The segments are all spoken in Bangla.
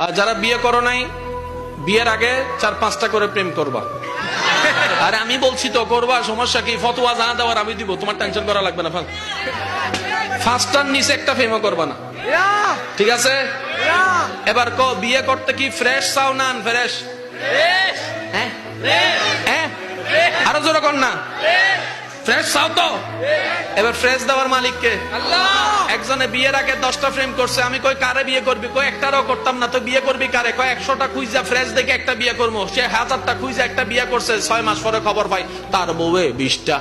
আর যারা বিয়ে করো নাই, বিয়ের আগে 4-5টা করে প্রেম করবা। আরে আমি বলছি তো করবা, সমস্যা কি? ফতোয়া যা দেওয়ার আমি দিব, তোমার টেনশন করা লাগবে না। 5টার নিচে একটা প্রেমও করবা না, ঠিক আছে? এবার বিয়ে করতে কি ফ্রেশ চাও না আনফ্রেশ? আরো জোরে কর না, ফ্রেশ চাও তো? এবার ফ্রেশ দেওয়ার মালিক কে? আল্লাহ। একজনে বিয়ের আগে 10টা প্রেম করছে, আমি কই কারে বিয়ে করবি? কই একটারও করতাম না। তো বিয়ে করবি কারে? কই 100টা খুঁজা ফ্রেশ দেখে একটা বিয়ে করবো। সে 1000টা খুঁজা একটা বিয়ে করছে, 6 মাস পরে খবর পাই তার বউয়ে 20টা।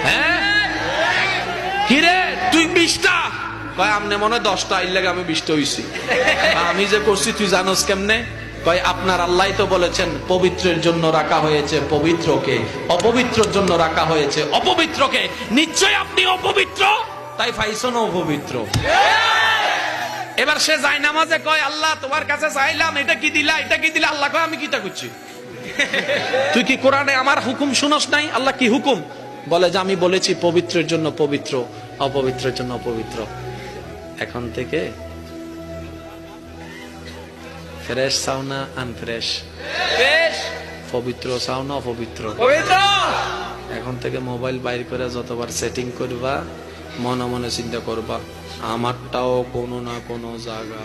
হ্যাঁ কিরে তুই 20টা? কয় আমনে মনে হয় 10টা, এর লাগে আমি 20টা হইছি। আমি যে করছি তুই জানোস কেমনে? কয় আপনার আল্লাহ তো বলেছেন পবিত্রের জন্য রাখা হয়েছে পবিত্রকে, অপবিত্রের জন্য রাখা হয়েছে অপবিত্রকে। নিশ্চয় আপনি অপবিত্র, তাই পাইছেন অপবিত্র। এবার সে যায় নামাজে কয় আল্লাহ তোমার কাছে চাইলাম, এটা কি দিলা, এটা কি দিলা? আল্লাহ কয় আমি কিটা করছি? তুই কি কোরআনে আমার হুকুম শুনস নাই? আল্লাহ কি হুকুম বলে? যে আমি বলেছি পবিত্রের জন্য পবিত্র, অপবিত্রের জন্য অপবিত্র। এখন থেকে ফ্রেশ চাও না আনফ্রেশ? পবিত্র চাও না অপবিত্র? এখন থেকে মোবাইল বাইর করে যতবার সেটিং করবা, মনে মনে চিন্তা করবা আমারটাও কোনো না কোনো জায়গা